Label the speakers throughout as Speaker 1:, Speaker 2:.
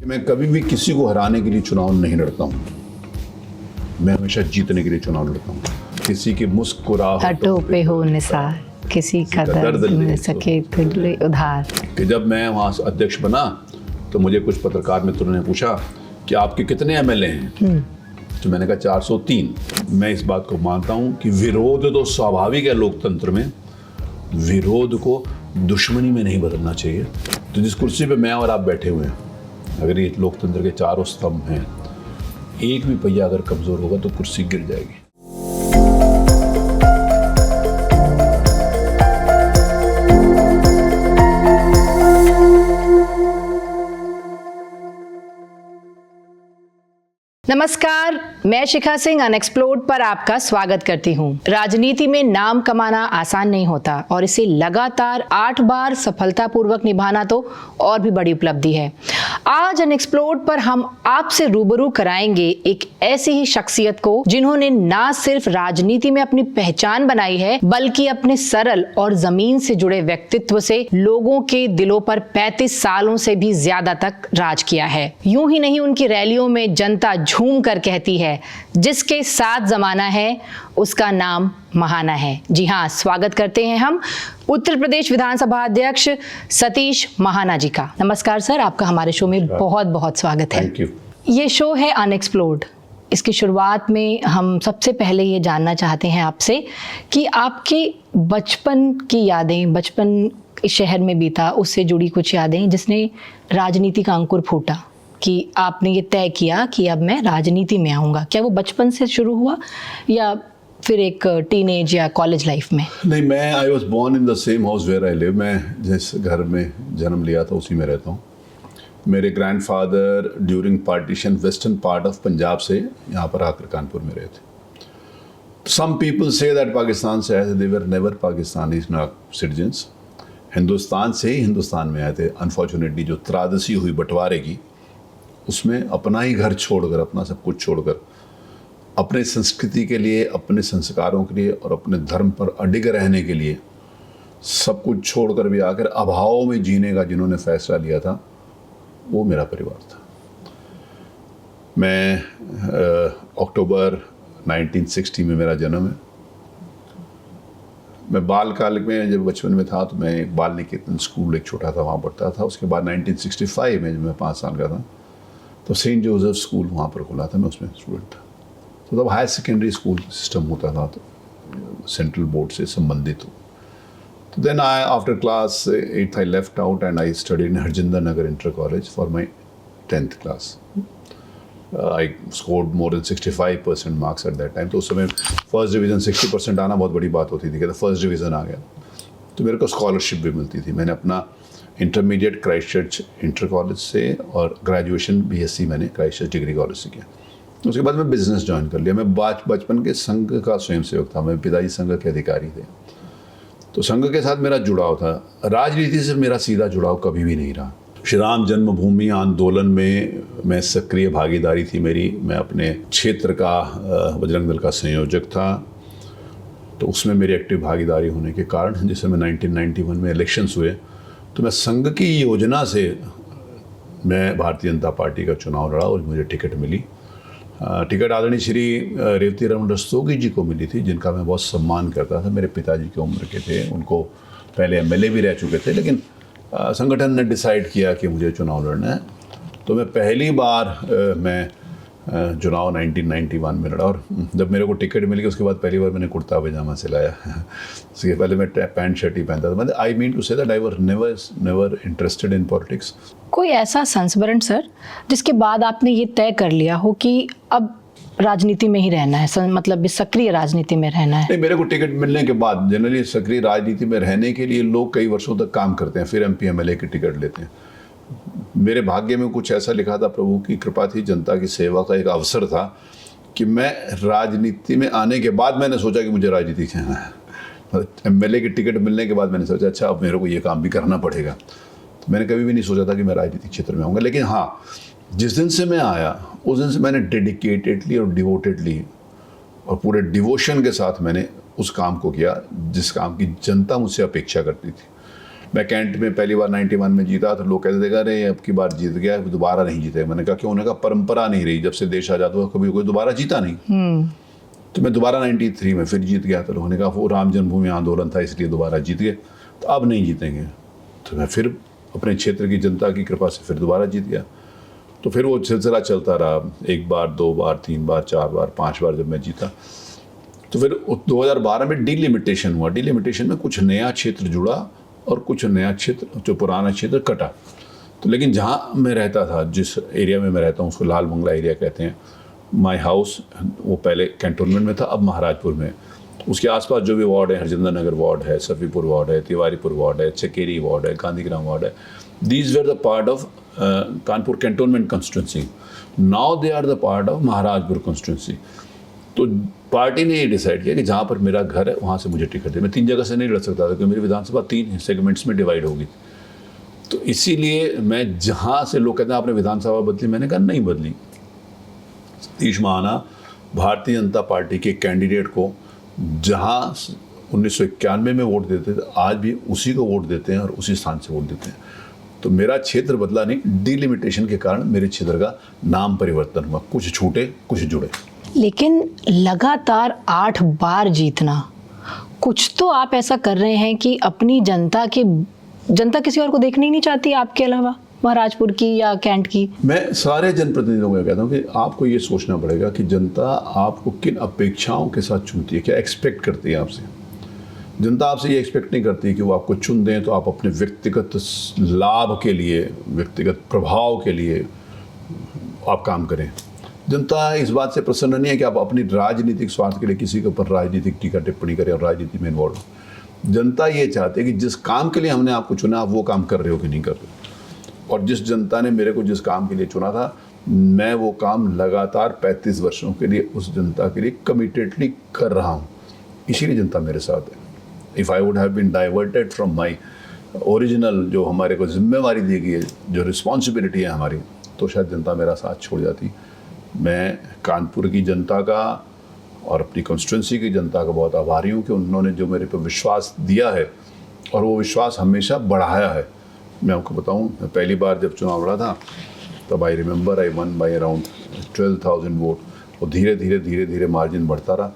Speaker 1: मैं कभी भी किसी को हराने के लिए चुनाव नहीं लड़ता हूँ, मैं हमेशा जीतने के लिए चुनाव लड़ता हूँ। किसी की
Speaker 2: मुस्कुराहटों पे हो निसार, किसी का दर्द मिल सके दिल उधार।
Speaker 1: कि जब मैं वहाँ अध्यक्ष बना तो मुझे कुछ पत्रकार मित्रों ने पूछा कि आपके कितने एमएलए हैं, तो मैंने कहा 403। मैं इस बात को मानता हूँ कि विरोध तो स्वाभाविक है लोकतंत्र में, विरोध को दुश्मनी में नहीं बदलना चाहिए। तो जिस कुर्सी पे मैं और आप बैठे हुए हैं, अगर ये लोकतंत्र के चारों स्तंभ हैं, एक भी पहिया अगर कमजोर होगा तो कुर्सी गिर जाएगी।
Speaker 2: नमस्कार, मैं शिखा सिंह अनएक्सप्लोर्ड पर आपका स्वागत करती हूं। राजनीति में नाम कमाना आसान नहीं होता और इसे लगातार 8 बार सफलतापूर्वक निभाना तो और भी बड़ी उपलब्धि है। आज अनएक्सप्लोर्ड पर हम आपसे रूबरू कराएंगे एक ऐसी ही शख्सियत को जिन्होंने ना सिर्फ राजनीति में अपनी पहचान बनाई है, बल्कि अपने सरल और जमीन से जुड़े व्यक्तित्व से लोगों के दिलों पर 35 सालों से भी ज्यादा तक राज किया है। यूं ही नहीं, उनकी रैलियों में जनता झूम कर कहती है, जिसके साथ जमाना है उसका नाम महाना है। जी हाँ, स्वागत करते हैं हम उत्तर प्रदेश विधानसभा अध्यक्ष सतीश महाना जी का। नमस्कार सर, आपका हमारे शो में बहुत बहुत स्वागत है।
Speaker 1: Thank you.
Speaker 2: ये शो है अनएक्सप्लोर्ड। इसकी शुरुआत में हम सबसे पहले ये जानना चाहते हैं आपसे कि आपके बचपन की यादें, बचपन इस शहर में बीता, उससे जुड़ी कुछ यादें जिसने राजनीति का अंकुर फूटा कि आपने ये तय किया कि अब मैं राजनीति में आऊँगा। क्या वो बचपन से शुरू हुआ या फिर एक टीनेज या कॉलेज लाइफ में?
Speaker 1: नहीं, मैं I was born in the same house where I live. मैं जिस घर में जन्म लिया था उसी में रहता हूँ। मेरे grandfather during partition western part of Punjab से यहाँ पर आकर कानपुर में रहे थे। सम पीपल से दैट पाकिस्तान से आए थे, they were never Pakistani citizens. Hindustan से ही हिंदुस्तान में आए थे। अनफॉर्चुनेटली जो त्रादसी हुई बंटवारे की, उसमें अपना ही घर छोड़कर, अपना सब कुछ छोड़कर, अपने संस्कृति के लिए, अपने संस्कारों के लिए और अपने धर्म पर अडिग रहने के लिए सब कुछ छोड़कर भी आकर अभाव में जीने का जिन्होंने फैसला लिया था, वो मेरा परिवार था। मैं अक्टूबर 1960 में मेरा जन्म है। मैं बाल काल में जब बचपन में था तो मैं एक बाल निकेतन स्कूल एक छोटा था वहाँ पढ़ता था। उसके बाद 1965 में जब मैं 5 साल का था तो सेंट जोसेफ स्कूल वहाँ पर खुला था, मैं उसमें स्टूडेंट था। तो तब हायर सेकेंडरी स्कूल सिस्टम होता था, तो सेंट्रल बोर्ड से संबंधित हो। तो then I after class 8th I left out and I studied in Harjinder Nagar inter college for my 10th class. I scored more than 65% marks at that time. तो उस समय फर्स्ट डिवीज़न 60% आना बहुत बड़ी बात होती थी। कहते फर्स्ट डिवीज़न आ गया तो मेरे को स्कॉलरशिप भी मिलती थी। मैंने अपना intermediate Christ church inter college से और ग्रेजुएशन बीएससी मैंने क्राइस्ट चर्च डिग्री कॉलेज से किया। उसके बाद मैं बिज़नेस ज्वाइन कर लिया। मैं बचपन के संघ का स्वयंसेवक था। मेरे पिताजी संघ के अधिकारी थे, तो संघ के साथ मेरा जुड़ाव था। राजनीति से मेरा सीधा जुड़ाव कभी भी नहीं रहा। श्री राम जन्मभूमि आंदोलन में मैं सक्रिय भागीदारी थी मेरी। मैं अपने क्षेत्र का बजरंग दल का संयोजक था, तो उसमें मेरी एक्टिव भागीदारी होने के कारण जिस समय 1991 में इलेक्शंस हुए तो मैं संघ की योजना से मैं भारतीय जनता पार्टी का चुनाव लड़ा और मुझे टिकट मिली। टिकट आदरणीय श्री रेवती रमन रस्तोगी जी को मिली थी, जिनका मैं बहुत सम्मान करता था। मेरे पिताजी की उम्र के थे, उनको पहले एमएलए भी रह चुके थे, लेकिन संगठन ने डिसाइड किया कि मुझे चुनाव लड़ना है। तो मैं पहली बार मैं चुनाव 1991 में लड़ा और जब मेरे को टिकट मिल गई उसके बाद पहली बार मैंने कुर्ता पैजामा सिलाया। उसके पहले मैं पैंट शर्ट ही पहनता था। मतलब I mean to say that I were never interested in politics.
Speaker 2: कोई ऐसा संस्मरण सर जिसके बाद आपने ये तय कर लिया हो कि अब राजनीति में ही रहना है, मतलब सक्रिय राजनीति में रहना है?
Speaker 1: नहीं, मेरे को टिकट मिलने के बाद जनरली सक्रिय राजनीति में रहने के लिए लोग कई वर्षों तक काम करते हैं, फिर एमपी एमएलए की टिकट लेते हैं। मेरे भाग्य में कुछ ऐसा लिखा था, प्रभु की कृपा थी, जनता की सेवा का एक अवसर था कि मैं राजनीति में आने के बाद मैंने सोचा कि मुझे राजनीति करना है। एमएलए की टिकट मिलने के बाद मैंने सोचा अच्छा अब मेरे को ये काम भी करना पड़ेगा। तो मैंने कभी भी नहीं सोचा था कि मैं राजनीतिक क्षेत्र में आऊँगा। लेकिन हाँ, जिस दिन से मैं आया उस दिन से मैंने डेडिकेटेडली और डिवोटेडली और पूरे डिवोशन के साथ मैंने उस काम को किया जिस काम की जनता मुझसे अपेक्षा करती थी। मैं कैंट में पहली बार 91 में जीता तो लोग कहते थे अरे अब की बार जीत गया दोबारा नहीं जीतेगा। मैंने कहा क्यों? उन्होंने कहा परंपरा नहीं रही, जब से देश आज़ाद हुआ कभी कोई दोबारा जीता नहीं। तो मैं दोबारा 93 में फिर जीत गया। तो लोगों ने कहा वो राम जन्मभूमि आंदोलन था इसलिए दोबारा जीत गए, तो अब नहीं जीतेंगे। तो मैं फिर अपने क्षेत्र की जनता की कृपा से फिर दोबारा जीत गया। तो फिर वो सिलसिला चलता रहा, 1 बार 2 बार 3 बार 4 बार 5 बार जब मैं जीता। तो फिर 2012 में डिलिमिटेशन हुआ। डिलिमिटेशन में कुछ नया क्षेत्र जुड़ा और कुछ नया क्षेत्र, जो पुराना क्षेत्र कटा। तो लेकिन जहाँ मैं रहता था, जिस एरिया में मैं रहता हूँ उसको लाल बंगला एरिया कहते हैं। माई हाउस वो पहले कैंटोनमेंट में था, अब महाराजपुर में। उसके आसपास जो भी वार्ड है, हरजिंदर नगर वार्ड है, सफ़ीपुर वार्ड है, तिवारीपुर वार्ड है, चकेरी वार्ड है, गांधीग्राम वार्ड है, these were the part of Kanpur cantonment constituency. Now they are the part of Maharajpur constituency. तो पार्टी ने ये डिसाइड किया कि जहाँ पर मेरा घर है वहाँ से मुझे टिकट दे। मैं 3 जगह से नहीं लड़ सकता था क्योंकि मेरी विधानसभा 3 सेगमेंट्स में डिवाइड होगी। तो इसीलिए मैं जहाँ से, लोग कहते हैं आपने विधानसभा बदली, मैंने कहा नहीं बदली। सतीश महाना भारतीय जनता पार्टी के कैंडिडेट को जहाँ 1991 में वोट देते थे, आज भी उसी को वोट देते हैं और उसी स्थान से वोट देते हैं। तो मेरा क्षेत्र बदला नहीं, डिलिमिटेशन के कारण मेरे क्षेत्र का नाम परिवर्तन हुआ। कुछ छूटे कुछ जुड़े।
Speaker 2: लेकिन लगातार 8 बार जीतना, कुछ तो आप ऐसा कर रहे हैं कि अपनी जनता किसी और को देखना ही नहीं चाहती आपके अलावा, महाराजपुर की या कैंट की।
Speaker 1: मैं सारे जनप्रतिनिधियों को कहता हूँ कि आपको ये सोचना पड़ेगा कि जनता आपको किन अपेक्षाओं के साथ चुनती है, क्या एक्सपेक्ट करती है आपसे। जनता आपसे ये एक्सपेक्ट नहीं करती कि वो आपको चुन दें तो आप अपने व्यक्तिगत लाभ के लिए, व्यक्तिगत प्रभाव के लिए आप काम करें। जनता इस बात से प्रसन्न नहीं है कि आप अपनी राजनीतिक स्वार्थ के लिए किसी के ऊपर राजनीतिक टीका टिप्पणी करें और राजनीति में इन्वॉल्व हो। जनता ये चाहती है कि जिस काम के लिए हमने आपको चुना आप वो काम कर रहे हो कि नहीं कर रहे हो। और जिस जनता ने मेरे को जिस काम के लिए चुना था, मैं वो काम लगातार 35 वर्षों के लिए उस जनता के लिए कमिटेडली कर रहा हूँ। इसीलिए जनता मेरे साथ है। If I would have been diverted from my original, जो हमारे को जिम्मेवारी दी गई है, जो रिस्पॉन्सिबिलिटी है हमारी, तो शायद जनता मेरा साथ छोड़ जाती। मैं कानपुर की जनता का और अपनी कॉन्स्टिट्यूंसी की जनता का बहुत आभारी हूँ कि उन्होंने जो मेरे पे विश्वास दिया है और वो विश्वास हमेशा बढ़ाया है। मैं आपको बताऊँ, पहली बार जब चुनाव लड़ा था तब I remember I one by around 12,000 vote. और धीरे धीरे मार्जिन बढ़ता रहा।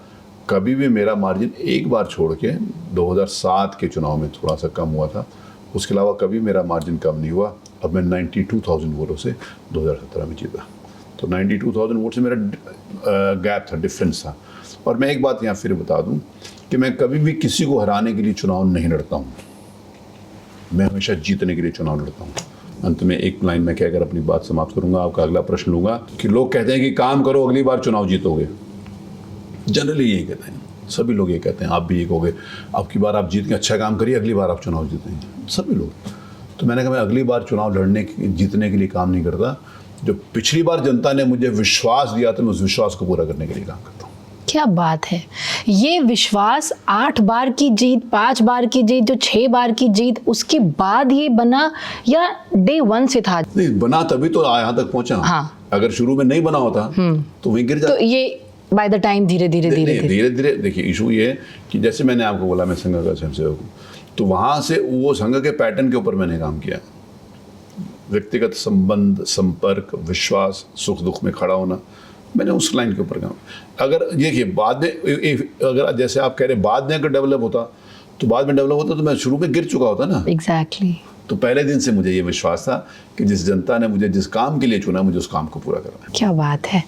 Speaker 1: कभी भी मेरा मार्जिन एक बार छोड़ के 2007 के चुनाव में थोड़ा सा कम हुआ था, उसके अलावा कभी मेरा मार्जिन कम नहीं हुआ। अब मैं 92,000 वोटों से 2017 में जीता। तो 92,000 वोट से मेरा गैप था, डिफरेंस था। और मैं एक बात यहाँ फिर बता दूँ कि मैं कभी भी किसी को हराने के लिए चुनाव नहीं लड़ता हूँ, मैं हमेशा जीतने के लिए चुनाव लड़ता हूँ। अंत में एक लाइन में कहकर अपनी बात समाप्त करूँगा। आपका अगला प्रश्न लूँगा कि लोग कहते हैं कि काम करो अगली बार चुनाव जीतोगे। जनरली यही कहते हैं, सभी लोग ये कहते हैं, आप भी ये कहोगे अब की बार आप जीत के अच्छा काम करिए, अगली बार आप चुनाव जीतेंगे, सभी लोग। तो मैंने कहा मैं अगली बार चुनाव जीतने के लिए काम नहीं करता। जो पिछली बार जनता ने मुझे विश्वास दिया था, मैं उस विश्वास को पूरा करने के लिए काम करता हूँ।
Speaker 2: क्या बात है, ये विश्वास 8 बार की जीत, 5 बार की जीत, जो 6 बार की जीत, उसके बाद ये बना या डे 1 से था?
Speaker 1: नहीं बना, तभी तो यहाँ तक पहुंचा।
Speaker 2: हाँ।
Speaker 1: अगर शुरू में नहीं बना होता तो वहीं गिर जाता।
Speaker 2: तो ये बाय द टाइम धीरे धीरे
Speaker 1: देखिए इशू ये है कि जैसे मैंने आपको बोला मैं संघ का स्वयंसेवक हूँ, तो वहाँ से वो संघ के पैटर्न के ऊपर मैंने काम किया। व्यक्तिगत संबंध, संपर्क, विश्वास, सुख दुख में खड़ा होना, मैंने उस लाइन के ऊपर काम। अगर देखिए बाद में, अगर जैसे आप कह रहे हैं बाद में अगर डेवलप होता तो मैं शुरू में गिर चुका होता ना।
Speaker 2: एग्जैक्टली।
Speaker 1: तो पहले दिन से मुझे ये विश्वास था कि जिस जनता ने मुझे जिस काम के लिए चुना, मुझे उस काम को पूरा करना है।
Speaker 2: क्या बात है।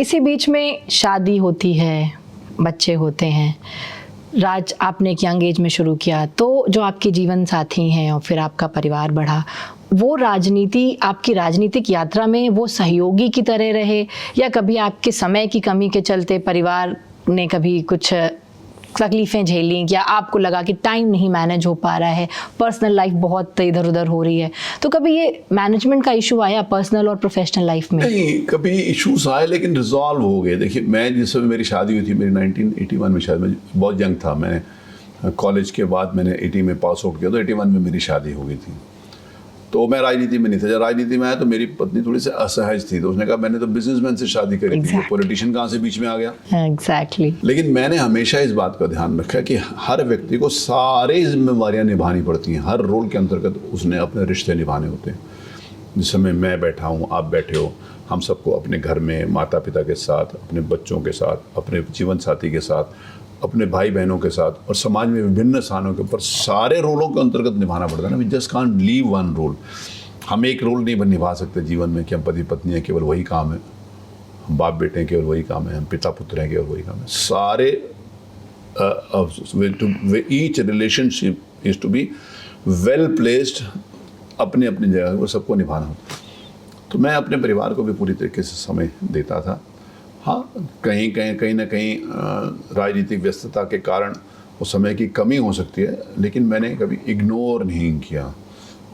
Speaker 2: इसी बीच में शादी होती है, बच्चे होते हैं। राज, आपने एक यंग एज में शुरू किया, तो जो आपके जीवन साथी हैं और फिर आपका परिवार बढ़ा, वो राजनीति, आपकी राजनीतिक यात्रा में वो सहयोगी की तरह रहे या कभी आपके समय की कमी के चलते परिवार ने कभी कुछ तकलीफें झेली या आपको लगा कि टाइम नहीं मैनेज हो पा रहा है, पर्सनल लाइफ बहुत इधर उधर हो रही है, तो कभी ये मैनेजमेंट का इशू आया पर्सनल और प्रोफेशनल लाइफ में?
Speaker 1: नहीं, कभी इश्यूज आए लेकिन रिजॉल्व हो गए। देखिए मैं जिस समय मेरी शादी हुई थी, मेरी 1981 में शायद, मैं बहुत यंग था, मैं कॉलेज के बाद मैंने 80 में पास आउट किया, तो 81 में मेरी शादी हो गई थी। तो मैं राजनीति में नहीं था। जब राजनीति में आया तो मेरी पत्नी थोड़ी सी असहज थी, तो उसने कहा मैंने तो बिजनेसमैन से शादी करी थी, पॉलिटिशियन कहाँ से बीच में आ गया।
Speaker 2: एग्जैक्टली।
Speaker 1: लेकिन मैंने हमेशा इस बात का ध्यान रखा कि हर व्यक्ति को सारी जिम्मेवारियां निभानी पड़ती हैं, हर रोल के अंतर्गत उसने अपने रिश्ते निभाने होते हैं। जिस समय मैं बैठा हूँ, आप बैठे हो, हम सबको अपने घर में माता पिता के साथ, अपने बच्चों के साथ, अपने जीवन साथी के साथ, अपने भाई बहनों के साथ और समाज में विभिन्न स्थानों के ऊपर सारे रोलों के अंतर्गत निभाना पड़ता है ना। We just can't leave one role. हम एक रोल नहीं निभा सकते जीवन में कि हम पति पत्नी हैं केवल वही काम है, हम बाप बेटे हैं केवल वही काम है, हम पिता पुत्र हैं केवल वही काम है। सारे each relationship is to be well placed, अपनी अपनी जगह वो सबको निभाना होता है। तो मैं अपने परिवार को भी पूरी तरीके से समय देता था। हाँ, कहीं ना कहीं राजनीतिक व्यस्तता के कारण उस समय की कमी हो सकती है, लेकिन मैंने कभी इग्नोर नहीं किया।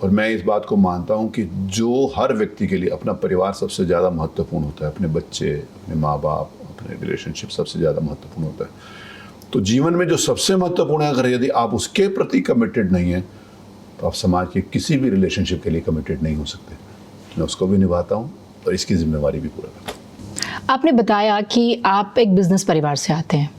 Speaker 1: और मैं इस बात को मानता हूँ कि जो हर व्यक्ति के लिए अपना परिवार सबसे ज़्यादा महत्वपूर्ण होता है, अपने बच्चे, अपने माँ बाप, अपने रिलेशनशिप सबसे ज़्यादा महत्वपूर्ण होता है। तो जीवन में जो सबसे महत्वपूर्ण है, अगर यदि आप उसके प्रति कमिटेड नहीं हैं तो आप समाज के किसी भी रिलेशनशिप के लिए कमिटेड नहीं हो सकते। मैं उसको भी निभाता हूँ और इसकी जिम्मेवारी भी पूरा करता हूँ।
Speaker 2: आपने बताया कि आप एक बिजनेस परिवार से आते हैं,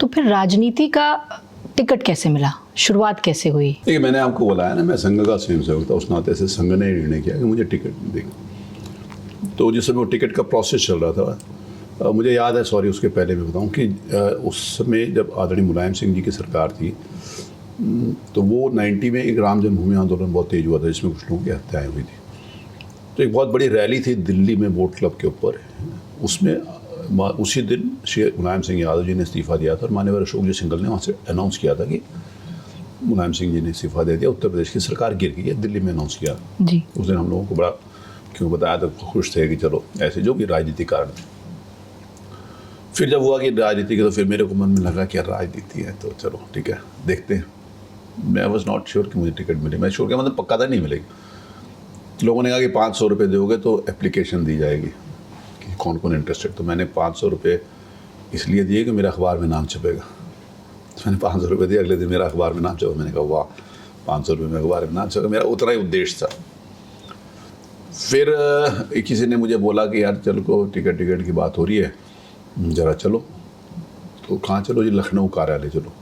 Speaker 2: तो फिर राजनीति का टिकट कैसे मिला, शुरुआत कैसे हुई?
Speaker 1: देखिए, मैंने आपको बोला है ना, मैं संघ का स्वयंसेवक था। उस नाते से संघ ने निर्णय किया कि मुझे टिकट देगा। तो जिस समय वो टिकट का प्रोसेस चल रहा था, मुझे याद है, सॉरी उसके पहले भी बताऊँ कि उस समय जब आदरणीय मुलायम सिंह जी की सरकार थी, तो वो 90 में एक राम जन्मभूमि आंदोलन बहुत तेज हुआ था, जिसमें कुछ लोगों की हत्याएँ हुई थी। तो एक बहुत बड़ी रैली थी दिल्ली में बोट क्लब के ऊपर। उसमें उसी दिन श्री मुलायम सिंह यादव जी ने इस्तीफ़ा दिया था और मान्यवर अशोक जी सिंघल ने वहाँ से अनाउंस किया था कि मुलायम सिंह जी ने इस्तीफ़ा दे दिया, उत्तर प्रदेश की सरकार गिर गई है, दिल्ली में अनाउंस किया
Speaker 2: जी।
Speaker 1: उस दिन हम लोगों को बड़ा क्यों बताया, तो खुश थे कि चलो ऐसे जो कि राजनीतिक कारण थे। फिर जब हुआ कि राजनीति के, तो फिर मेरे को मन में लगा कि यार राजनीति है तो चलो ठीक है देखते हैं। मैं वॉज नॉट श्योर कि मुझे टिकट मिले। मैं श्योर क्या मतलब पक्का था नहीं मिलेगी। लोगों ने कहा कि 500 रुपये दोगे तो एप्लीकेशन दी जाएगी कि कौन कौन इंटरेस्टेड। तो मैंने 500 रुपये इसलिए दिए कि मेरे अखबार में नाम छपेगा। तो मैंने 500 रुपये दिए, अगले दिन मेरा अखबार में नाम छपा। मैंने कहा वाह, 500 रुपये में अखबार में नाम छपेगा, मेरा उतना ही उद्देश्य था। फिर किसी ने मुझे बोला कि यार चलो को टिकट की बात हो रही है, ज़रा चलो। तो कहाँ चलो जी? लखनऊ कार्यालय चलो।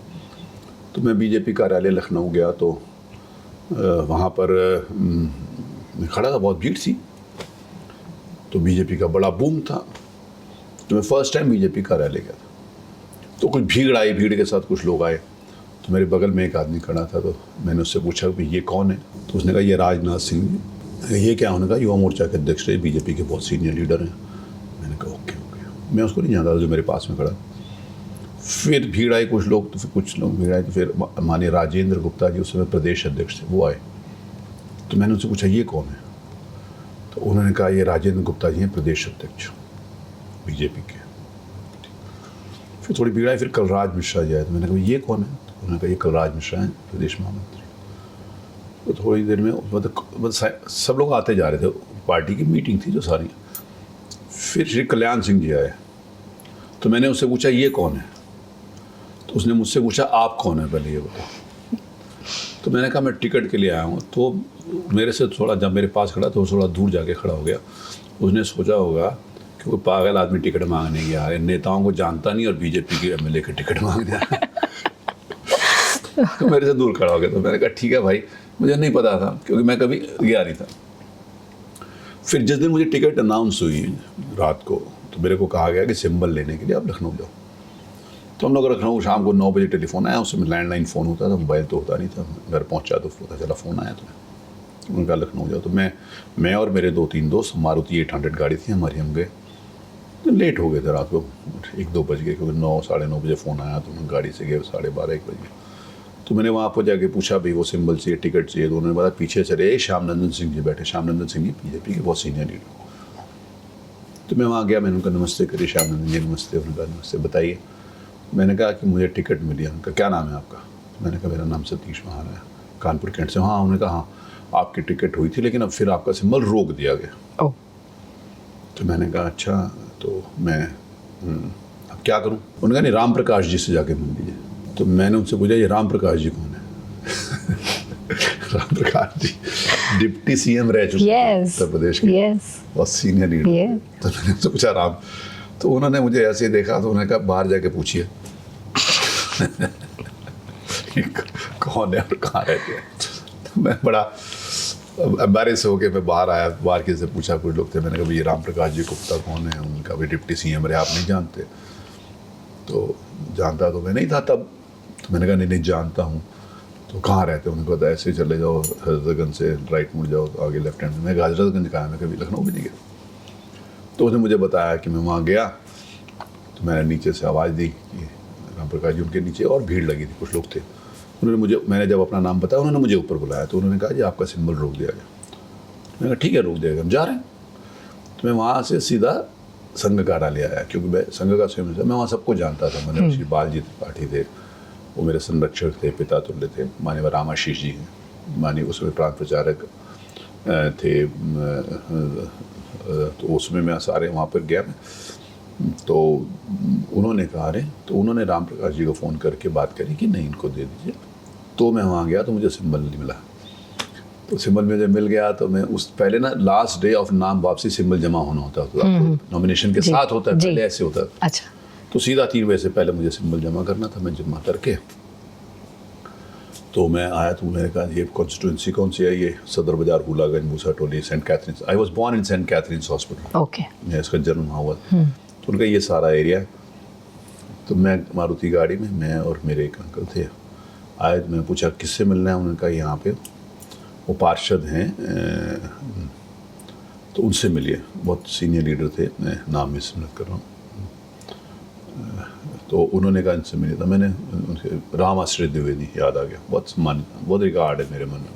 Speaker 1: तो मैं बीजेपी कार्यालय लखनऊ गया। तो वहाँ पर खड़ा था, बहुत भीड़ थी, तो बीजेपी का बड़ा बूम था। तो मैं फर्स्ट टाइम बीजेपी कार्यालय गया था। तो कुछ भीड़ आई, भीड़ के साथ कुछ लोग आए। तो मेरे बगल में एक आदमी खड़ा था, तो मैंने उससे पूछा कि ये कौन है? तो उसने कहा ये राजनाथ सिंह जी। ये क्या? उन्होंने कहा युवा मोर्चा के अध्यक्ष रहे, बीजेपी के बहुत सीनियर लीडर हैं। मैंने कहा ओके। मैं उसको नहीं जानता था जो मेरे पास में खड़ा। फिर भीड़ आई, कुछ लोग, तो फिर कुछ लोग भीड़ आए। तो फिर माननीय राजेंद्र गुप्ता जी उस समय प्रदेश अध्यक्ष थे, वो आए। तो मैंने उनसे पूछा ये कौन है? तो उन्होंने कहा ये राजेंद्र गुप्ता जी हैं, प्रदेश अध्यक्ष बीजेपी के। फिर थोड़ी भीड़ आई, फिर कलराज मिश्रा जी आए। तो मैंने कहा ये कौन है? तो उन्होंने कहा ये कलराज मिश्रा हैं, प्रदेश महामंत्री। तो थोड़ी देर में मतलब सब लोग आते जा रहे थे, पार्टी की मीटिंग थी जो सारी। फिर श्री कल्याण सिंह जी आए। तो मैंने उससे पूछा ये कौन है? तो उसने मुझसे पूछा आप कौन है, पहले ये बताओ। तो मैंने कहा मैं टिकट के लिए आया हूँ। तो मेरे से थोड़ा, जब मेरे पास खड़ा तो थोड़ा दूर जाके खड़ा हो गया। उसने सोचा होगा कि कोई पागल आदमी टिकट मांगने गया है, नेताओं को जानता नहीं और बीजेपी के एमएलए के टिकट मांग दिया। तो मेरे से दूर खड़ा हो गया। तो मैंने कहा ठीक है भाई, मुझे नहीं पता था क्योंकि मैं कभी गया नहीं था। फिर जिस दिन मुझे टिकट अनाउंस हुई रात को, तो मेरे को कहा गया कि सिंबल लेने के लिए आप लखनऊ जाओ। तो हम लोग लखनऊ, शाम को 9 बजे टेलीफोन आया। उसमें लैंडलाइन फ़ोन होता था, मोबाइल तो होता नहीं था। घर पहुंचा तो पता चला फ़ोन आया। तो उनका लखनऊ जाओ। तो मैं और मेरे 2-3 दोस्त, मारुति 800 गाड़ी थी हमारी, हम गए। तो लेट हो गए थे रात को, 1-2 बज गए क्योंकि 9, साढ़े 9 बजे फ़ोन आया। तो हम गाड़ी से गए 12:30-1 बजे। तो मैंने वहाँ पर जाके पूछा भाई वो सिंबल चाहिए, टिकट चाहिए। तो उन्होंने बताया पीछे से रे श्यामनंदन सिंह जी बैठे। श्यामनंदन सिंह जी बीजेपी के बहुत सीनियर लीडर। तो मैं वहाँ गया, मैंने उनका नमस्ते करी। श्यामनंदन जी नमस्ते। उन्होंने कहा नमस्ते, बताइए। मैंने कहा कि मुझे टिकट मिली है। उनका क्या नाम है आपका? मैंने कहा मेरा नाम सतीश महाना है, कानपुर कैंट से। हाँ। उन्होंने कहा हाँ आपकी टिकट हुई थी, लेकिन अब फिर आपका सिंबल रोक दिया गया।
Speaker 2: ओह। तो
Speaker 1: मैंने कहा अच्छा, तो मैं अब क्या करूँ? उन्होंने कहा नहीं, राम प्रकाश जी से जाके मिल लीजिए। तो मैंने उनसे पूछा ये राम प्रकाश जी कौन है? राम प्रकाश जी डिप्टी सीएम रह चुके हैं
Speaker 2: Yes.
Speaker 1: उत्तर प्रदेश के,
Speaker 2: Yes.
Speaker 1: और सीनियर लीडर।
Speaker 2: Yes.
Speaker 1: तो मैंने तो पूछा राम, तो उन्होंने मुझे ऐसे ही देखा, तो उन्होंने कहा बाहर जाके पूछिए कि कौन है और कहाँ रहते हैं। तो मैं बड़ा एम्बैरेस हो के मैं बाहर आया, बाहर किसी से पूछा, कुछ लोग थे, मैंने कहा ये राम प्रकाश जी गुप्ता कौन है? उनका भी डिप्टी सीएम रहे, आप नहीं जानते? तो जानता तो मैं नहीं था तब, तो मैंने कहा नहीं जानता हूँ। तो कहाँ रहते हैं? उन्होंने कहा ऐसे चले जाओ, हजरतगंज से राइट मुड़ जाओ, तो आगे लेफ्ट हैंड में। मैं हजरतगंज कहाँ है? मैं कभी लखनऊ भी नहीं गया। तो उसने मुझे बताया कि मैं वहाँ गया, तो मैंने नीचे से आवाज़ दी कि राम प्रकाश जी। उनके नीचे और भीड़ लगी थी, कुछ लोग थे। मैंने जब अपना नाम बताया, उन्होंने मुझे ऊपर बुलाया, तो उन्होंने कहा जी आपका सिंबल रोक दिया गया। मैंने कहा ठीक है, रोक दिया गया, हम जा रहे हैं। तो मैं वहाँ से सीधा संघ कार्यालय आया, क्योंकि मैं संघ का स्वयं मैं वहाँ सबको जानता था। मतलब श्री बालजी त्रिपाठी थे, वो मेरे संरक्षक थे, पिता तुल्य थे। माननीय रामाशीष जी हैं, माननीय उसमें प्रांत प्रचारक थे, तो उसमें मैं सारे वहाँ पर गया मैं। तो उन्होंने कहा अरे, तो उन्होंने राम प्रकाश जी को फ़ोन करके बात करी कि नहीं इनको दे दीजिए। तो मैं वहाँ गया तो मुझे सिंबल नहीं मिला। तो सिंबल मुझे मिल गया, तो मैं उस पहले ना लास्ट डे ऑफ नाम वापसी सिंबल जमा होना होता था, नॉमिनेशन के साथ होता है, पहले ऐसे होता था।
Speaker 2: अच्छा।
Speaker 1: तो सीधा 3 बजे से पहले मुझे सिंबल जमा करना था। मैं जमा करके तो मैं आया, तो मैंने कहा ये कॉन्स्टिट्यूंसी कौन सी है? ये Sadar Bazaar, Hulaganj, Musa Toli, saint Catherine's. I was born in saint Catherine's hospital.
Speaker 2: Okay.
Speaker 1: मैं इसका जन्म वहाँ हुआ। तो उनका ये सारा एरिया। तो मैं मारुति गाड़ी में, मैं और मेरे एक अंकल थे आए। तो मैं पूछा किससे मिलना है? उन्होंने कहा यहाँ पे वो पार्षद हैं, तो उनसे मिलिए, बहुत सीनियर लीडर थे, मैं नाम में स्मृत कर रहा हूँ। तो उन्होंने कहा इनसे मिले। तो मैंने उनसे राम आश्रय द्विवेदी याद आ गया, बहुत सम्मान, बहुत रिगार्ड है मेरे मन में।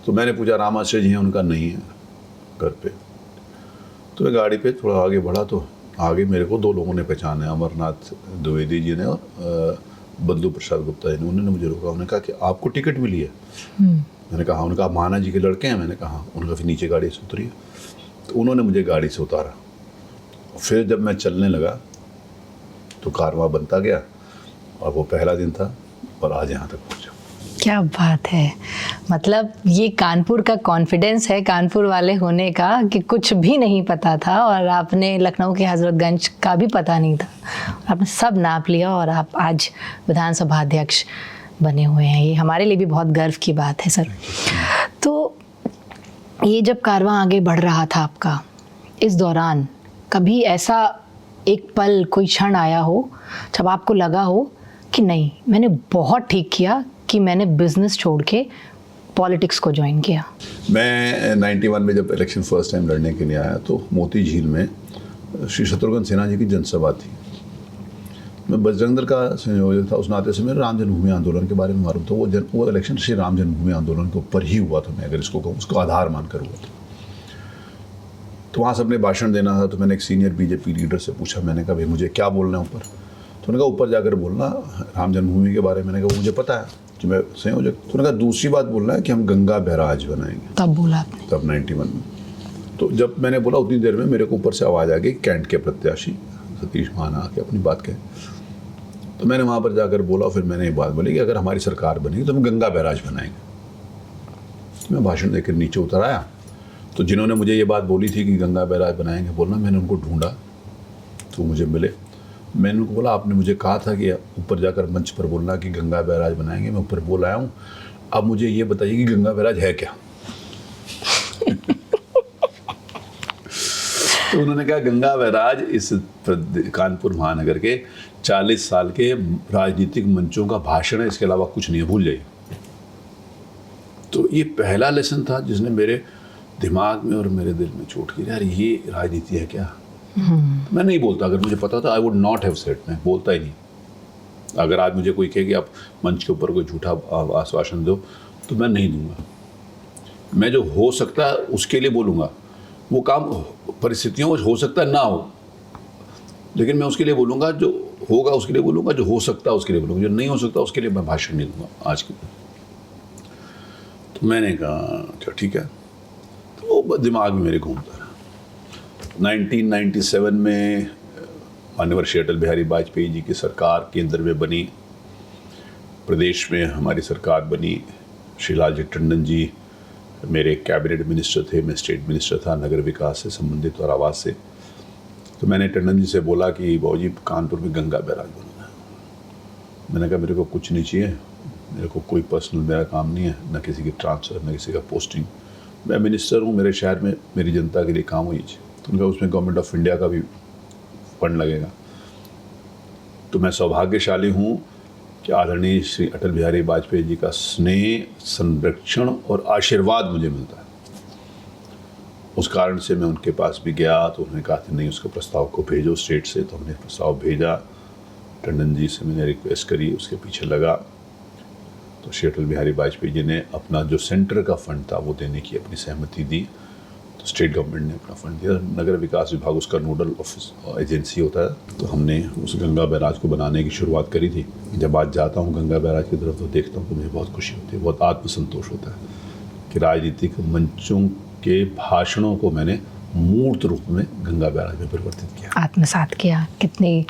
Speaker 1: तो मैंने पूछा राम आश्रय जी हैं? उनका नहीं है घर पे। तो मैं गाड़ी पे थोड़ा आगे बढ़ा, तो आगे मेरे को 2 लोगों ने पहचाना है, अमरनाथ द्विवेदी जी ने और बदलू प्रसाद गुप्ता जी ने। उन्होंने मुझे रोका, उन्होंने कहा कि आपको टिकट मिली है? मैंने कहा उनका माना जी के लड़के हैं। मैंने कहा उनका फिर नीचे गाड़ी से उतरी। तो उन्होंने मुझे गाड़ी से उतारा। फिर जब मैं चलने लगा तो कारवां बनता गया, और वो पहला दिन था और आज यहाँ तक पहुँचा।
Speaker 2: क्या बात है। मतलब ये कानपुर का कॉन्फिडेंस है कानपुर वाले होने का कि कुछ भी नहीं पता था, और आपने लखनऊ के हजरतगंज का भी पता नहीं था, आपने सब नाप लिया और आप आज विधानसभा अध्यक्ष बने हुए हैं। ये हमारे लिए भी बहुत गर्व की बात है सर। तो ये जब कारवां आगे बढ़ रहा था आपका, इस दौरान कभी ऐसा एक पल, कोई क्षण आया हो जब आपको लगा हो कि नहीं, मैंने बहुत ठीक किया कि मैंने बिजनेस छोड़ के पॉलिटिक्स को ज्वाइन किया? मैं
Speaker 1: 91 में जब इलेक्शन फर्स्ट टाइम लड़ने के लिए आया, तो मोती झील में श्री शत्रुघ्न सिन्हा जी की जनसभा थी। मैं बजरंग दल का संयोजक था, उस नाते से मेरे राम जन्मभूमि आंदोलन के बारे में मालूम था। वो इलेक्शन श्री राम जन्मभूमि आंदोलन के ऊपर ही हुआ था, मैं अगर इसको कहूँ, उसको आधार मानकर हुआ था। तो वहाँ सबने भाषण देना था। तो मैंने एक सीनियर बीजेपी लीडर से पूछा, मैंने कहा भाई मुझे क्या बोलना है ऊपर? तो उन्होंने कहा ऊपर जाकर बोलना राम जन्मभूमि के बारे में। मैंने कहा मुझे पता है कि मैं संयोजक। तो उन्होंने कहा दूसरी बात बोलना है कि हम गंगा बैराज बनाएंगे।
Speaker 2: तब बोला आपने?
Speaker 1: तब 91 में। तो जब मैंने बोला उतनी देर में मेरे को ऊपर से आवाज़ आ गई, कैंट के प्रत्याशी सतीश महाना आके अपनी बात कहे। तो मैंने वहाँ पर जाकर बोला, फिर मैंने ये बात बोली कि अगर हमारी सरकार बनेगी तो हम गंगा बैराज बनाएंगे। मैं भाषण देकर नीचे उतर आया, तो जिन्होंने मुझे ये बात बोली थी कि गंगा बैराज बनाएंगे बोलना, मैंने उनको ढूंढा तो मुझे मिले। मैंने उनको बोला आपने मुझे कहा था कि ऊपर जाकर मंच पर बोलना कि गंगा बैराज बनाएंगे, मैं ऊपर बोल आया हूँ, अब मुझे ये बताइए कि गंगा बैराज है क्या? तो उन्होंने कहा गंगा बैराज इस कानपुर महानगर के 40 साल के राजनीतिक मंचों का भाषण है, इसके अलावा कुछ नहीं है, भूल जाइए। तो ये पहला लेसन था जिसने मेरे दिमाग में और मेरे दिल में चोट की, यार ये राजनीति है क्या? मैं नहीं बोलता, अगर मुझे पता था I would not have said, मैं बोलता ही नहीं। अगर आज मुझे कोई कहे कि आप मंच के ऊपर कोई झूठा आश्वासन दो तो मैं नहीं दूंगा। मैं जो हो सकता है उसके लिए बोलूँगा, वो काम परिस्थितियों में हो सकता है ना हो, लेकिन मैं उसके लिए बोलूँगा, जो होगा उसके लिए बोलूँगा, जो हो सकता है उसके लिए बोलूँगा, जो नहीं हो सकता उसके लिए मैं भाषण नहीं दूंगा आज के। तो मैंने कहा अच्छा ठीक है। तो वो दिमाग में मेरे घूमता रहा। 1997 में माननीय श्री अटल बिहारी वाजपेयी जी की सरकार केंद्र में बनी, प्रदेश में हमारी सरकार बनी, श्री लालजी टंडन जी मेरे कैबिनेट मिनिस्टर थे, मैं स्टेट मिनिस्टर था नगर विकास से संबंधित और आवास से। तो मैंने टंडन जी से बोला कि बाबू जी कानपुर में गंगा बैराज बनना है। मैंने कहा मेरे को कुछ नहीं चाहिए, मेरे को कोई पर्सनल मेरा काम नहीं है, न किसी की ट्रांसफ़र न किसी का पोस्टिंग। मैं मिनिस्टर हूँ, मेरे शहर में मेरी जनता के लिए काम हुई। तो उनका उसमें गवर्नमेंट ऑफ इंडिया का भी फंड लगेगा। तो मैं सौभाग्यशाली हूँ कि आदरणीय श्री अटल बिहारी वाजपेयी जी का स्नेह, संरक्षण और आशीर्वाद मुझे मिलता है। उस कारण से मैं उनके पास भी गया तो उन्होंने कहा कि नहीं, उसके प्रस्ताव को भेजो स्टेट से। तो हमने प्रस्ताव भेजा, टंडन जी से मैंने रिक्वेस्ट करी, उसके पीछे लगा। तो श्री अटल बिहारी वाजपेयी जी ने अपना जो सेंटर का फंड था वो देने की अपनी सहमति दी। तो स्टेट गवर्नमेंट ने अपना फंड दिया। नगर विकास विभाग उसका नोडल ऑफिस एजेंसी होता है। तो हमने उस गंगा बैराज को बनाने की शुरुआत करी थी। जब आज जाता हूँ गंगा बैराज की तरफ तो देखता हूँ तो मुझे बहुत खुशी होती है, बहुत आत्मसंतोष होता है कि राजनीतिक मंचों के भाषणों को मैंने मूर्त रूप में गंगा बैराज में परिवर्तित किया,
Speaker 2: आत्मसात किया। कितनी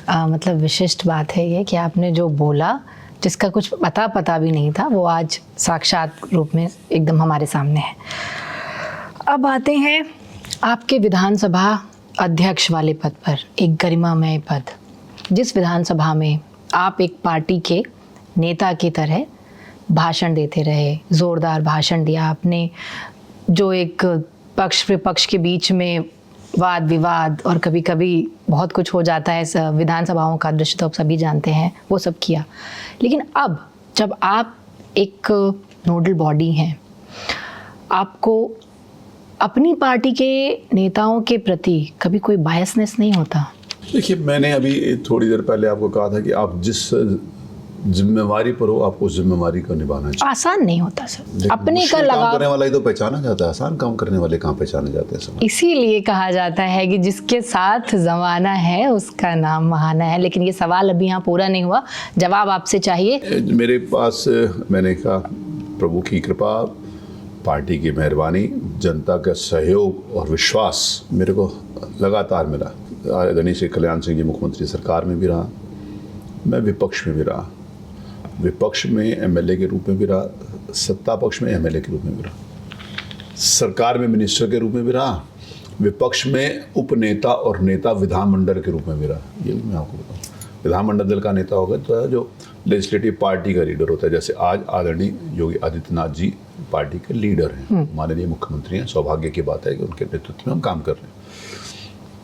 Speaker 2: मतलब विशिष्ट बात है ये कि आपने जो बोला, जिसका कुछ पता भी नहीं था, वो आज साक्षात रूप में एकदम हमारे सामने है। अब आते हैं आपके विधानसभा अध्यक्ष वाले पद पर, एक गरिमामय पद, जिस विधानसभा में आप एक पार्टी के नेता की तरह भाषण देते रहे, ज़ोरदार भाषण दिया आपने। जो एक पक्ष विपक्ष के बीच में वाद विवाद और कभी कभी बहुत कुछ हो जाता है, विधानसभाओं का दृश्य तो आप सभी जानते हैं, वो सब किया। लेकिन अब जब आप एक नोडल बॉडी हैं, आपको अपनी पार्टी के नेताओं के प्रति कभी कोई बायसनेस नहीं होता?
Speaker 1: देखिए, मैंने अभी थोड़ी देर पहले आपको कहा था कि आप जिस जिम्मेवारी पर हो आपको उस जिम्मेवारी को निभाना चाहिए।
Speaker 2: आसान नहीं होता सर, अपने का
Speaker 1: काम
Speaker 2: लगाव
Speaker 1: करने वाला ही तो पहचाना जाता है, आसान काम करने वाले कहाँ पहचाने जाते हैं सब।
Speaker 2: इसीलिए कहा जाता है कि जिसके साथ जमाना है उसका नाम महाना है। लेकिन ये सवाल अभी यहाँ पूरा नहीं हुआ, जवाब आपसे चाहिए।
Speaker 1: मेरे पास, मैंने कहा, प्रभु की कृपा, पार्टी की मेहरबानी, जनता का सहयोग और विश्वास मेरे को लगातार मिला। आदरणीय श्री कल्याण सिंह जी मुख्यमंत्री सरकार में भी रहा, मैं विपक्ष में भी रहा, विपक्ष में एमएलए के रूप में भी रहा, सत्ता पक्ष में एमएलए के रूप में भी रहा, सरकार में मिनिस्टर के रूप में भी रहा, विपक्ष में उपनेता और नेता विधानमंडल के रूप में भी रहा। ये भी मैं आपको बताऊँ, विधानमंडल का नेता होगा तो जो लेजिस्लेटिव पार्टी का लीडर होता है। जैसे आज आदरणीय योगी आदित्यनाथ जी पार्टी के लीडर हैं, माननीय मुख्यमंत्री हैं। सौभाग्य की बात है कि उनके नेतृत्व में हम काम कर रहे हैं।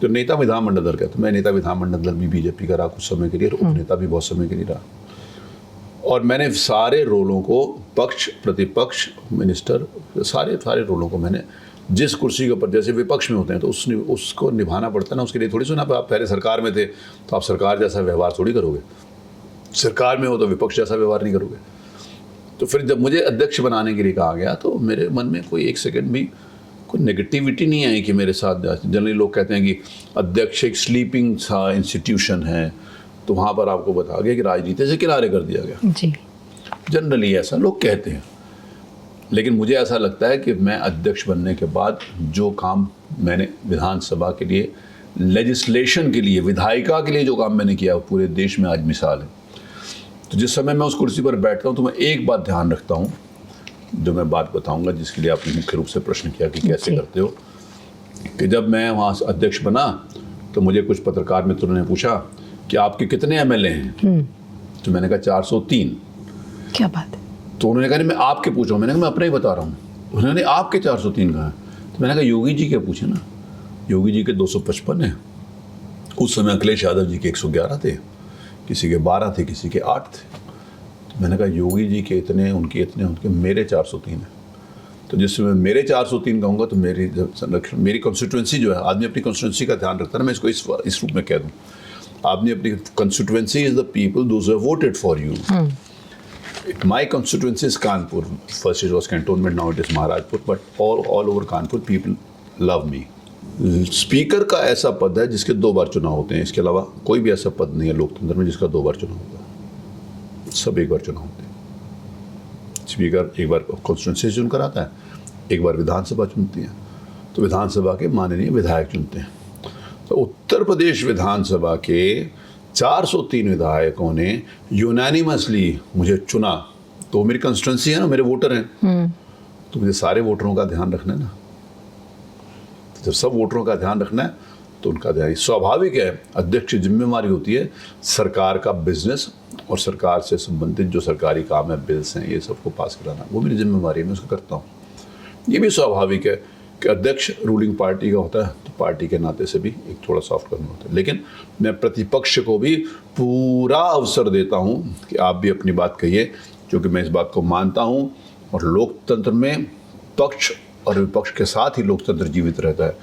Speaker 1: तो नेता विधानमंडल का, तो मैं नेता विधानमंडल भी बीजेपी का रहा कुछ समय के लिए, और उपनेता भी बहुत समय के लिए रहा। और मैंने सारे रोलों को, पक्ष प्रतिपक्ष मिनिस्टर, सारे रोलों को मैंने जिस कुर्सी के ऊपर, जैसे विपक्ष में होते हैं तो उसको निभाना पड़ता है ना। उसके लिए थोड़ी सुना, आप पहले सरकार में थे तो आप सरकार जैसा व्यवहार थोड़ी करोगे, सरकार में हो तो विपक्ष जैसा व्यवहार नहीं करोगे। तो फिर जब मुझे अध्यक्ष बनाने के लिए कहा गया तो मेरे मन में कोई एक सेकंड भी कोई नेगेटिविटी नहीं आई कि मेरे साथ। जनरली लोग कहते हैं कि अध्यक्ष एक स्लीपिंग सा इंस्टीट्यूशन है, तो वहाँ पर आपको बता गया कि राजनीति से किनारे कर दिया गया
Speaker 2: जी।
Speaker 1: जनरली ऐसा लोग कहते हैं, लेकिन मुझे ऐसा लगता है कि मैं अध्यक्ष बनने के बाद जो काम मैंने विधानसभा के लिए, लेजिस्लेशन के लिए, विधायिका के लिए जो काम मैंने किया वो पूरे देश में आज मिसाल है। तो जिस समय मैं उस कुर्सी पर बैठता हूँ तो मैं एक बात ध्यान रखता हूँ, जो मैं बात बताऊँगा, जिसके लिए आपने मुख्य रूप से प्रश्न किया कि कैसे करते हो। कि जब मैं वहाँ अध्यक्ष बना तो मुझे कुछ पत्रकार मित्रों ने पूछा कि आपके कितने एमएलए हैं? तो मैंने कहा 403।
Speaker 2: क्या बात है?
Speaker 1: तो उन्होंने कहा नहीं, मैं आपके पूछ रहा हूँ। मैंने कहा मैं अपना ही बता रहा हूँ। उन्होंने आपके 403 कहा है? तो मैंने कहा योगी जी के पूछे ना, योगी जी के 255 हैं। उस समय अखिलेश यादव जी के 111 थे, किसी के 12 थे, किसी के 8 थे। तो मैंने कहा योगी जी के इतने, उनके इतने, उनके, मेरे 403 हैं। तो जिस समय मेरे 403 कहूँगा तो मेरी संरक्षण, मेरी कॉन्स्टिट्यूंसी जो है, आदमी अपनी कॉन्स्टिट्यूंसी का ध्यान रखता है ना। मैं इसको इस रूप में कह दूँ, आदमी अपनी constituency is the people those who have voted for you. My constituency is Kanpur. First it was cantonment, now it is Maharajpur. But all over Kanpur, people love me. Speaker का ऐसा पद है जिसके 2 बार चुनाव होते हैं। इसके अलावा कोई भी ऐसा पद नहीं है लोकतंत्र में जिसका 2 बार चुनाव होता है। सब 1 बार चुनाव होते हैं। स्पीकर एक बार कॉन्स्टिट्यूंसी चुनकर आता है, एक बार विधानसभा चुनती है, तो विधानसभा के माननीय विधायक चुनते हैं। तो उत्तर प्रदेश विधानसभा के 403 विधायकों ने यूनानिमसली मुझे चुना। तो मेरी कंस्टिट्यूंसी है ना, मेरे वोटर हैं। तो मुझे सारे वोटरों का ध्यान रखना है ना। तो जब सब वोटरों का ध्यान रखना है तो उनका ध्यान, स्वाभाविक है अध्यक्ष की जिम्मेवारी होती है सरकार का बिजनेस और सरकार से संबंधित जो सरकारी काम है, बिल्स हैं, ये सबको पास कराना, वो मेरी जिम्मेवारी है, मैं उसको करता हूँ। ये भी स्वाभाविक है कि अध्यक्ष रूलिंग पार्टी का होता है तो पार्टी के नाते से भी एक थोड़ा सॉफ्ट करना होता है, लेकिन मैं प्रतिपक्ष को भी पूरा अवसर देता हूँ कि आप भी अपनी बात कहिए, क्योंकि मैं इस बात को मानता हूँ। और लोकतंत्र में पक्ष और विपक्ष के साथ ही लोकतंत्र जीवित रहता है,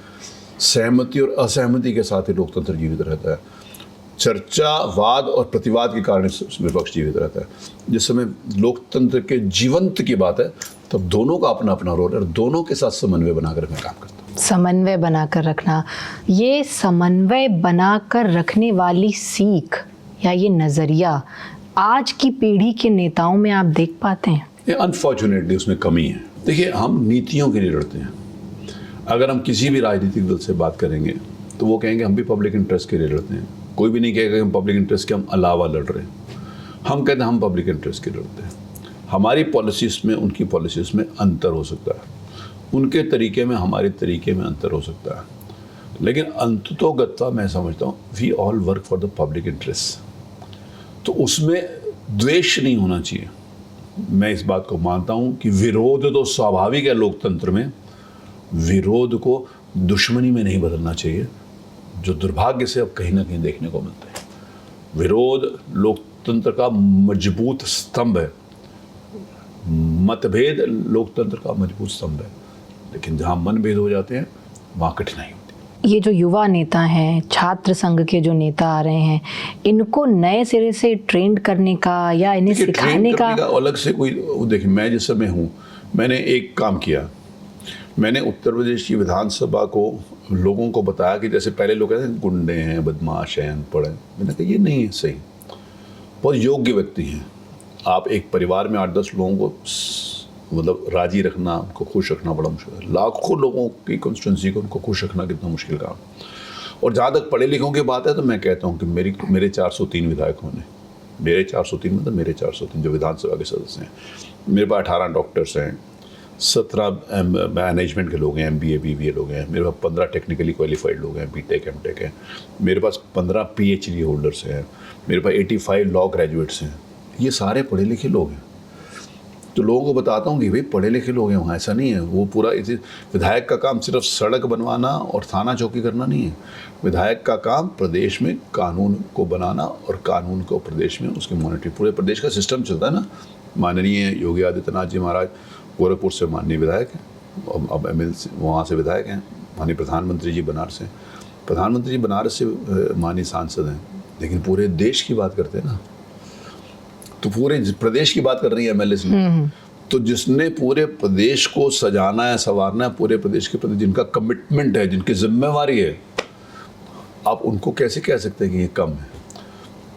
Speaker 1: सहमति और असहमति के साथ ही लोकतंत्र जीवित रहता है, चर्चा, वाद और प्रतिवाद के कारण विपक्ष जीवित रहता है। जिस समय लोकतंत्र के जीवंत की बात है तब दोनों का अपना अपना रोल है और दोनों के साथ समन्वय बनाकर मैं काम करता हूँ।
Speaker 2: समन्वय बनाकर रखना, ये समन्वय बनाकर रखने वाली सीख या ये नज़रिया आज की पीढ़ी के नेताओं में आप देख पाते हैं?
Speaker 1: ये अनफॉर्चुनेटली उसमें कमी है। देखिए, हम नीतियों के लिए लड़ते हैं। अगर हम किसी भी राजनीतिक दल से बात करेंगे तो वो कहेंगे हम भी पब्लिक इंटरेस्ट के लिए लड़ते हैं। कोई भी नहीं कहेगा कि हम पब्लिक इंटरेस्ट के हम अलावा लड़ रहे हैं। हम कहते हैं हम पब्लिक इंटरेस्ट के लड़ते हैं। हमारी पॉलिसीज़ में उनकी पॉलिसीज़ में अंतर हो सकता है, उनके तरीके में हमारे तरीके में अंतर हो सकता है, लेकिन अंततोगत्वा मैं समझता हूँ we all work for the public interest. तो उसमें द्वेष नहीं होना चाहिए। मैं इस बात को मानता हूँ कि विरोध तो स्वाभाविक है, लोकतंत्र में विरोध को दुश्मनी में नहीं बदलना चाहिए, जो दुर्भाग्य से अब कहीं ना कहीं देखने को मिलता है। विरोध लोकतंत्र का मजबूत स्तंभ है, मतभेद लोकतंत्र का मजबूत स्तंभ है, लेकिन जहाँ मनभेद हो जाते हैं वहाँ कठिनाई होती है।
Speaker 2: ये जो युवा नेता हैं, छात्र संघ के जो नेता आ रहे हैं, इनको नए सिरे से ट्रेंड करने का या इन्हें सिखाने का
Speaker 1: अलग से कोई, देखिए मैं जिस समय हूँ, मैंने एक काम किया, मैंने उत्तर प्रदेश की विधानसभा को लोगों को बताया कि जैसे पहले लोग कहते हैं गुंडे हैं, बदमाश हैं, अनपढ़ हैं, मैंने कहा ये नहीं है सही, बहुत योग्य व्यक्ति हैं। आप एक परिवार में 8-10 लोगों को मतलब राजी रखना, उनको खुश रखना बड़ा मुश्किल है। लाखों लोगों की कॉन्स्टिट्यूंसी को उनको खुश रखना कितना मुश्किल काम। और जहाँ तक पढ़े लिखों की बात है तो मैं कहता हूँ कि मेरे 403 विधायकों ने, मेरे 403 मतलब मेरे 403 जो विधानसभा के सदस्य हैं, मेरे पास 18 डॉक्टर्स हैं, 17 मैनेजमेंट के लोग हैं, MBA BBA लोग हैं, मेरे पास 15 टेक्निकली क्वालिफाइड लोग हैं, BTech MTech हैं, मेरे पास 15 PhD होल्डर्स हैं, मेरे पास 85 लॉ ग्रेजुएट्स हैं। ये सारे पढ़े लिखे लोग हैं। तो लोगों को बताता हूँ कि भाई पढ़े लिखे लोग हैं वहाँ, ऐसा नहीं है। वो पूरा विधायक का काम सिर्फ सड़क बनवाना और थाना चौकी करना नहीं है। विधायक का काम प्रदेश में कानून को बनाना और कानून को प्रदेश में उसकी मॉनिटरिंग, पूरे प्रदेश का सिस्टम चलता है ना। माननीय योगी आदित्यनाथ जी महाराज गोरखपुर से माननीय विधायक हैं, अब MLC वहाँ से विधायक हैं। माननीय प्रधानमंत्री जी बनारस हैं, प्रधानमंत्री जी बनारस से माननीय सांसद हैं, लेकिन पूरे देश की बात करते हैं ना, तो पूरे प्रदेश की बात कर रही है MLA में। तो जिसने पूरे प्रदेश को सजाना है, संवारना है, पूरे प्रदेश के प्रति जिनका कमिटमेंट है, जिनकी जिम्मेवारी है, आप उनको कैसे कह सकते हैं कि ये कम है।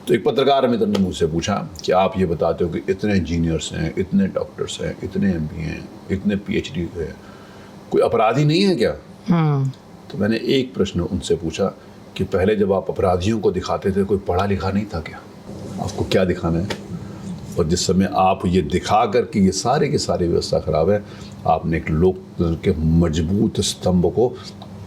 Speaker 1: तो एक पत्रकार मित्र ने मुझसे पूछा कि आप ये बताते हो कि इतने इंजीनियर्स हैं, इतने डॉक्टर्स हैं, इतने MBA हैं, इतने PhD हैं, कोई अपराधी नहीं है क्या? तो मैंने एक प्रश्न उनसे पूछा कि पहले जब आप अपराधियों को दिखाते थे कोई पढ़ा लिखा नहीं था क्या? आपको क्या दिखाना है? और जिस समय आप ये दिखा कर कि ये सारे की सारी व्यवस्था खराब है, आपने एक लोकतंत्र के मजबूत स्तंभ को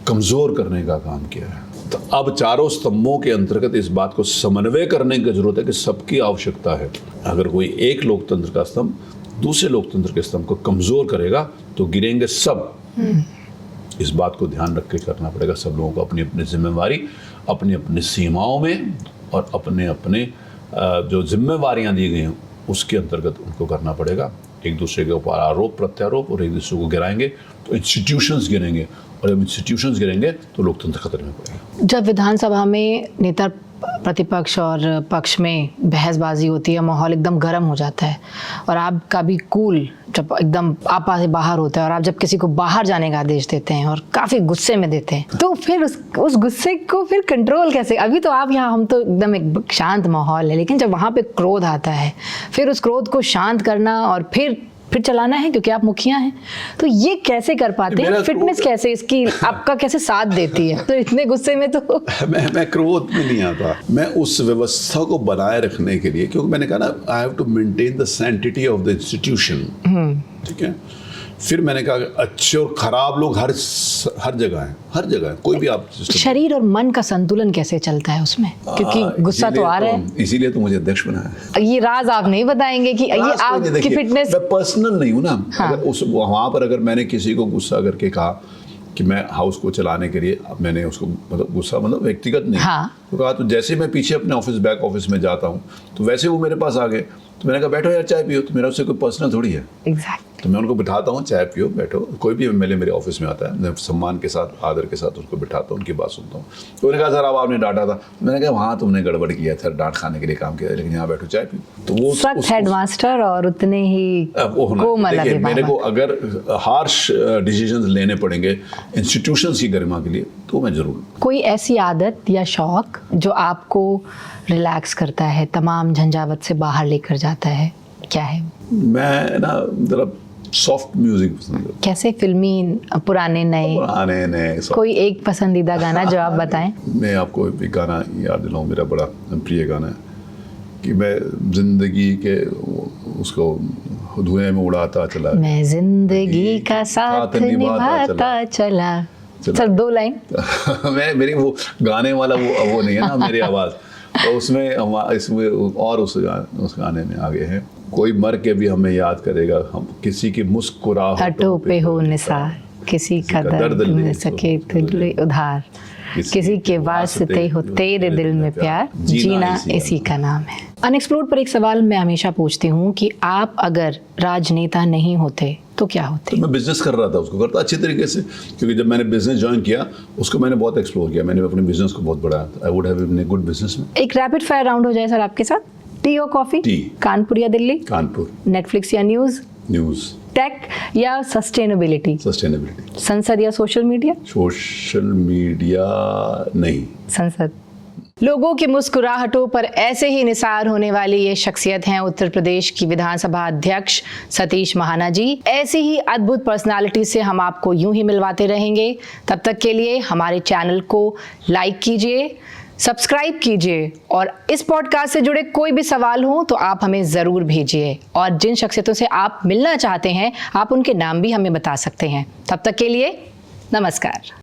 Speaker 1: कमज़ोर करने का काम किया है। तो अब चारों स्तंभों के अंतर्गत इस बात को समन्वय करने की जरूरत है कि सबकी आवश्यकता है। अगर कोई एक लोकतंत्र का स्तंभ दूसरे लोकतंत्र के स्तंभ को कमज़ोर करेगा तो गिरेंगे सब। इस बात को ध्यान रख के करना पड़ेगा सब लोगों को, अपनी अपनी जिम्मेवारी, अपनी अपनी सीमाओं में और अपने अपने जो जिम्मेवारियां दी गई हैं उसके अंतर्गत उनको करना पड़ेगा। एक दूसरे के ऊपर आरोप प्रत्यारोप और एक दूसरे को गिराएंगे तो इंस्टीट्यूशंस गिरेंगे, और जब इंस्टीट्यूशंस गिरेंगे तो लोकतंत्र खतरे में पड़ेगा।
Speaker 2: जब विधानसभा में नेता प्रतिपक्ष और पक्ष में बहसबाजी होती है, माहौल एकदम गर्म हो जाता है और आपका भी कूल जब एकदम आपा से बाहर होता है और आप जब किसी को बाहर जाने का आदेश देते हैं और काफ़ी गुस्से में देते हैं, तो फिर उस गुस्से को फिर कंट्रोल कैसे? अभी तो आप यहाँ, हम तो एकदम एक शांत माहौल है, लेकिन जब वहाँ पे क्रोध आता है फिर उस क्रोध को शांत करना और फिर चलाना है, क्योंकि आप मुखिया हैं, तो ये कैसे कर पाते हैं? फिटनेस कैसे इसकी आपका कैसे साथ देती है? तो इतने गुस्से में तो
Speaker 1: मैं क्रोध में नहीं आता। मैं उस व्यवस्था को बनाए रखने के लिए, क्योंकि मैंने कहा ना, I have to maintain the sanctity of the institution. ठीक है, फिर मैंने कहा अच्छे और खराब लोग हर जगह हैं, हर जगह है, कोई भी आप
Speaker 2: शरीर और मन का संतुलन कैसे चलता है उसमें, क्योंकि गुस्सा तो आ रहा है,
Speaker 1: इसीलिए तो मुझे अध्यक्ष बनाया है।
Speaker 2: ये राज आप नहीं बताएंगे कि ये आपकी फिटनेस।
Speaker 1: मैं पर्सनल नहीं हूँ ना। हाँ। अगर उस वहाँ पर अगर मैंने किसी को गुस्सा करके कहा कि मैं हाउस को चलाने के लिए, अब मैंने उसको मतलब गुस्सा मतलब व्यक्तिगत नहीं,
Speaker 2: हाँ।
Speaker 1: तो कहा तो जैसे मैं पीछे अपने ऑफिस बैक ऑफिस में जाता हूँ तो वैसे वो मेरे पास आ गए, तो मैंने कहा बैठो यार चाय पियो, तो मेरा उससे कोई पर्सनल थोड़ी है।
Speaker 2: एग्जैक्ट।
Speaker 1: तो मैं उनको बिठाता हूँ, चाय पियो बैठो, कोई भी एमएलए मेरे ऑफिस में आता है मैं सम्मान के साथ आदर के साथ उसको बिठाता हूँ, उनकी बात सुनता हूँ। तो उन्होंने कहा सर अब आपने डांटा था, मैंने कहा वहाँ तुमने गड़बड़ किया था, डांट खाने के लिए काम किया, लेकिन यहाँ बैठो चाय पियो। तो वो
Speaker 2: सख्त हेडमास्टर और उतने ही कोमल अभिभावक।
Speaker 1: मेरे को अगर हार्श डिसीजंस लेने पड़ेंगे इंस्टीट्यूशंस की गरिमा के लिए तो मैं जरूर।
Speaker 2: कोई ऐसी आदत या शौक जो आपको रिलैक्स करता है, तमाम झंझावत से बाहर लेकर जाता है, क्या है?
Speaker 1: मैं ना जरा सॉफ्ट म्यूजिक पसंद है।
Speaker 2: कैसे? फिल्मी, पुराने नए? कोई एक पसंदीदा गाना जो आप बताएं।
Speaker 1: मैं आपको एक गाना याद दिलाऊं, मेरा बड़ा प्रिय गाना है कि मैं जिंदगी के उसको धुएं में उड़ाता चला, मैं
Speaker 2: जिंदगी का साथ निभाता चला। Sir 2 line.
Speaker 1: मैं मेरी वो गाने वाला वो नहीं है ना मेरी आवाज़, तो उसमें इसमें और उस गाने में आगे है, कोई मर के भी हमें याद करेगा, हम किसी की मुस्कुराहटों पे हो निसार, किसी का दर्द ले सके दिल उधार, किसी के वास्ते हो तेरे दिल में प्यार, जीना इसी का नाम है। अनएक्सप्लोर्ड पर एक सवाल मैं हमेशा पूछती हूँ कि आप अगर राजनेता नहीं होते तो क्या होते? तो मैं बिजनेस कर रहा था, उसको करता अच्छे तरीके से, क्योंकि जब मैंने बिजनेस ज्वाइन किया उसको मैंने बहुत एक्सप्लोर किया, मैंने अपने बिजनेस को बहुत बढ़ाया। I would have been a good businessman. एक
Speaker 2: रैपिड फायर राउंड हो जाए सर आपके साथ। टी और कॉफी?
Speaker 1: टी।
Speaker 2: कानपुर या दिल्ली?
Speaker 1: कानपुर।
Speaker 2: नेटफ्लिक्स या न्यूज?
Speaker 1: न्यूज।
Speaker 2: टेक या सस्टेनेबिलिटी?
Speaker 1: सस्टेनेबिलिटी।
Speaker 2: संसद या सोशल मीडिया?
Speaker 1: सोशल मीडिया नहीं,
Speaker 2: संसद। लोगों की मुस्कुराहटों पर ऐसे ही निसार होने वाली ये शख्सियत हैं उत्तर प्रदेश की विधानसभा अध्यक्ष सतीश महाना जी। ऐसी ही अद्भुत पर्सनालिटी से हम आपको यूं ही मिलवाते रहेंगे। तब तक के लिए हमारे चैनल को लाइक कीजिए, सब्सक्राइब कीजिए, और इस पॉडकास्ट से जुड़े कोई भी सवाल हो तो आप हमें ज़रूर भेजिए, और जिन शख्सियतों से आप मिलना चाहते हैं आप उनके नाम भी हमें बता सकते हैं। तब तक के लिए नमस्कार।